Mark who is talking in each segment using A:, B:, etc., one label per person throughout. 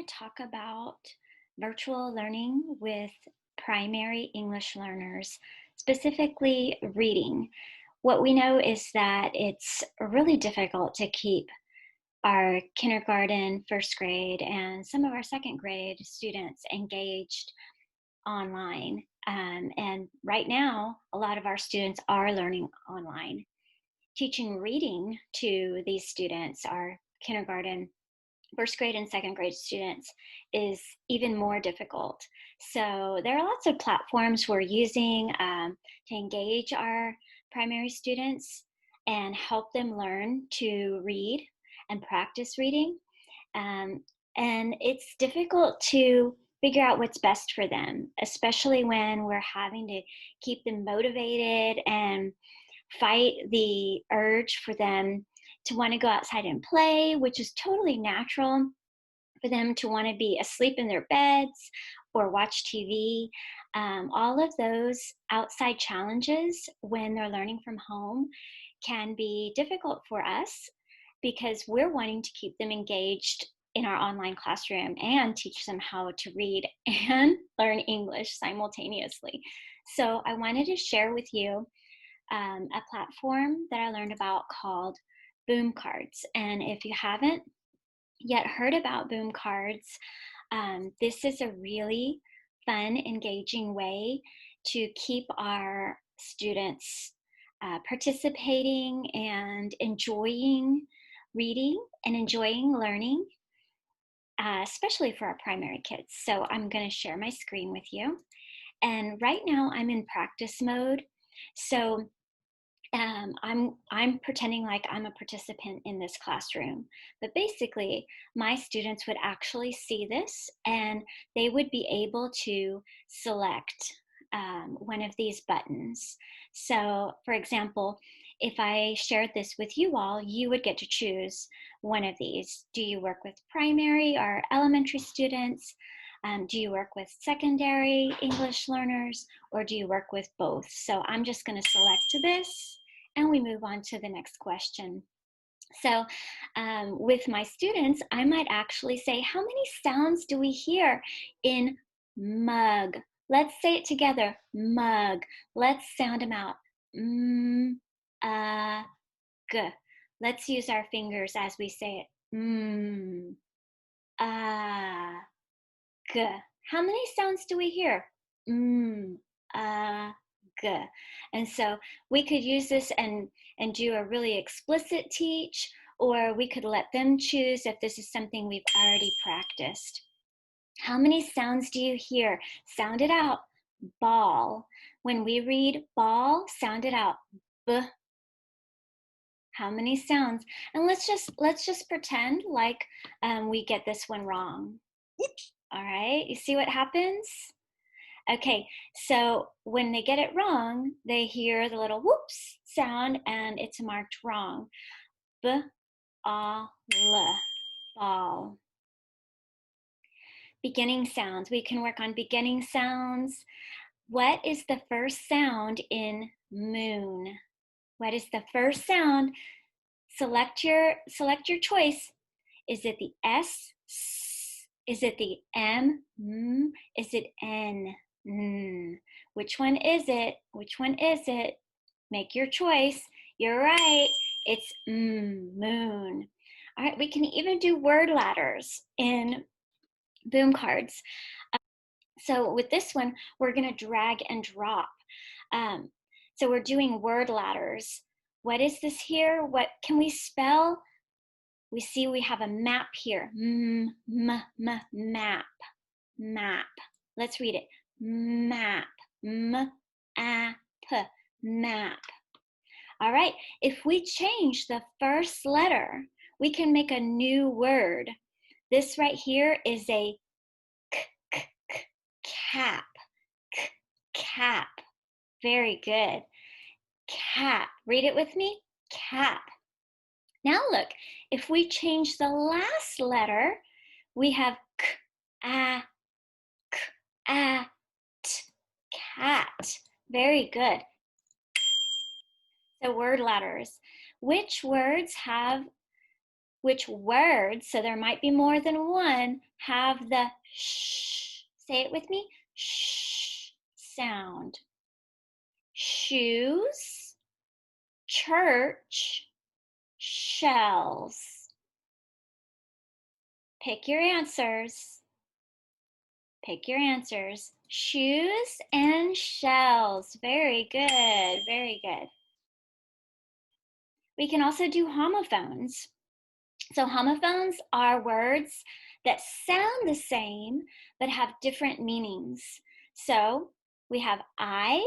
A: to talk about virtual learning with primary English learners, specifically reading. What we know is that it's really difficult to keep our kindergarten, first grade, and some of our second grade students engaged online. And right now, a lot of our students are learning online. Teaching reading to these students, our kindergarten, first grade and second grade students, is even more difficult. So there are lots of platforms we're using to engage our primary students and help them learn to read and practice reading. Um, and it's difficult to figure out what's best for them, especially when we're having to keep them motivated and fight the urge for them to want to go outside and play, which is totally natural for them to want to be asleep in their beds or watch TV. All of those outside challenges when they're learning from home can be difficult for us because we're wanting to keep them engaged in our online classroom and teach them how to read and learn English simultaneously. So I wanted to share with you a platform that I learned about called Boom Cards. And if you haven't yet heard about Boom Cards, this is a really fun, engaging way to keep our students participating and enjoying reading and enjoying learning, especially for our primary kids. So I'm going to share my screen with you. And right now I'm in practice mode. So I'm pretending like I'm a participant in this classroom, but basically my students would actually see this and they would be able to select one of these buttons. So for example, if I shared this with you all, you would get to choose one of these. Do you work with primary or elementary students? Do you work with secondary English learners, or do you work with both? So I'm just going to select this and we move on to the next question. So with my students, I might actually say, how many sounds do we hear in mug? Let's say it together, mug. Let's sound them out. M, g. Let's use our fingers as we say it. M, g. How many sounds do we hear? M, g. And so we could use this and do a really explicit teach, or we could let them choose if this is something we've already practiced. How many sounds do you hear? Sound it out. Ball. When we read ball, sound it out. B. How many sounds? And let's just pretend like we get this one wrong. All right, you see what happens? Okay, so when they get it wrong, they hear the little whoops sound and it's marked wrong. B-A-L, ball. Beginning sounds. We can work on beginning sounds. What is the first sound in moon? What is the first sound? Select your choice. Is it the S? Is it the M? Is it N? Which one is it? Which one is it? Make your choice. You're right. It's moon. All right, we can even do word ladders in Boom Cards. So with this one, we're going to drag and drop. So we're doing word ladders. What is this here? What can we spell? We see we have a map here. Map. Map. Let's read it. Map. M-A-P. Map. All right. If we change the first letter, we can make a new word. This right here is a cap. Cap. Very good. Cap. Read it with me. Cap. Now look, if we change the last letter, we have k-a, k-a-t, cat. Very good. So word ladders. Which words have Which words, so there might be more than one, have the sh, say it with me, sh sound? Shoes, church, shells. Pick your answers. Pick your answers. Shoes and shells. Very good, very good. We can also do homophones. So homophones are words that sound the same but have different meanings. So we have I,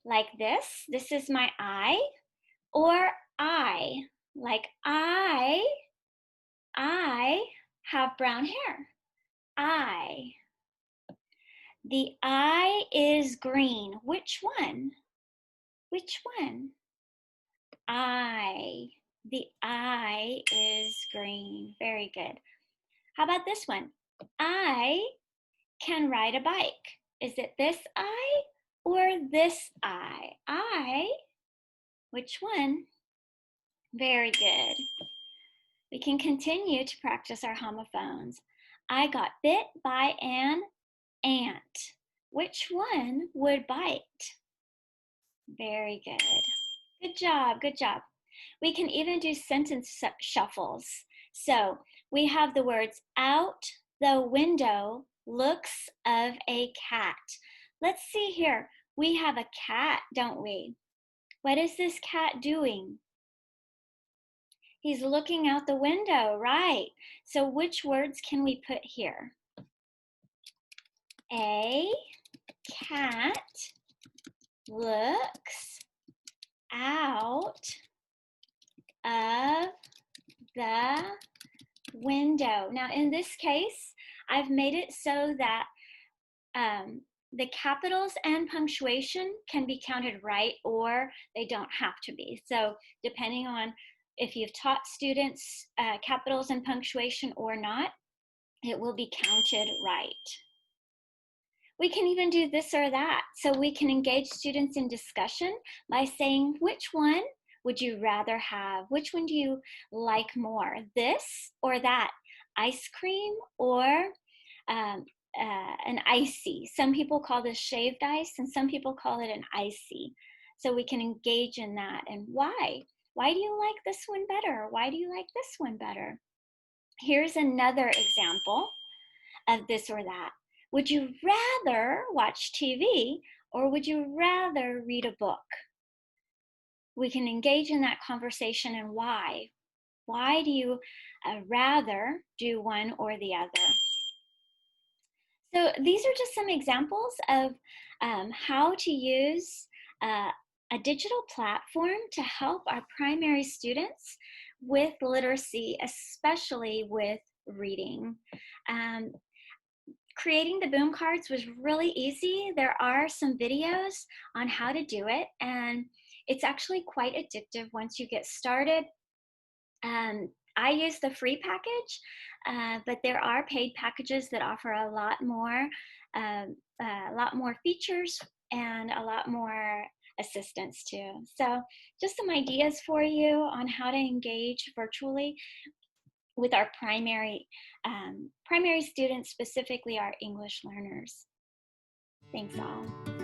A: like this. This is my I. Or I, like I have brown hair. I. The eye is green. Which one? Which one? I. The eye is green. Very good. How about this one? I can ride a bike. Is it this eye or this eye? I. Which one? Very good. We can continue to practice our homophones. I got bit by an ant. Which one would bite? Very good. Good job, good job. We can even do sentence shuffles. So we have the words out the window looks of a cat. Let's see here. We have a cat, don't we? What is this cat doing? He's looking out the window, right? So which words can we put here? A cat looks out of the window. Now in this case, I've made it so that the capitals and punctuation can be counted right, or they don't have to be. So depending on if you've taught students capitals and punctuation or not, it will be counted right. We can even do this or that. So we can engage students in discussion by saying, which one would you rather have? Which one do you like more, this or that? Ice cream or an icy? Some people call this shaved ice and some people call it an icy. So we can engage in that. And why? Why do you like this one better? Why do you like this one better? Here's another example of this or that. Would you rather watch TV or would you rather read a book? We can engage in that conversation and why. Why do you rather do one or the other? So these are just some examples of how to use a digital platform to help our primary students with literacy, especially with reading. Creating the boom cards was really easy. There are some videos on how to do it, and it's actually quite addictive once you get started. I use the free package, but there are paid packages that offer a lot more features and a lot more assistance too. So just some ideas for you on how to engage virtually with our primary students, specifically our English learners. Thanks all.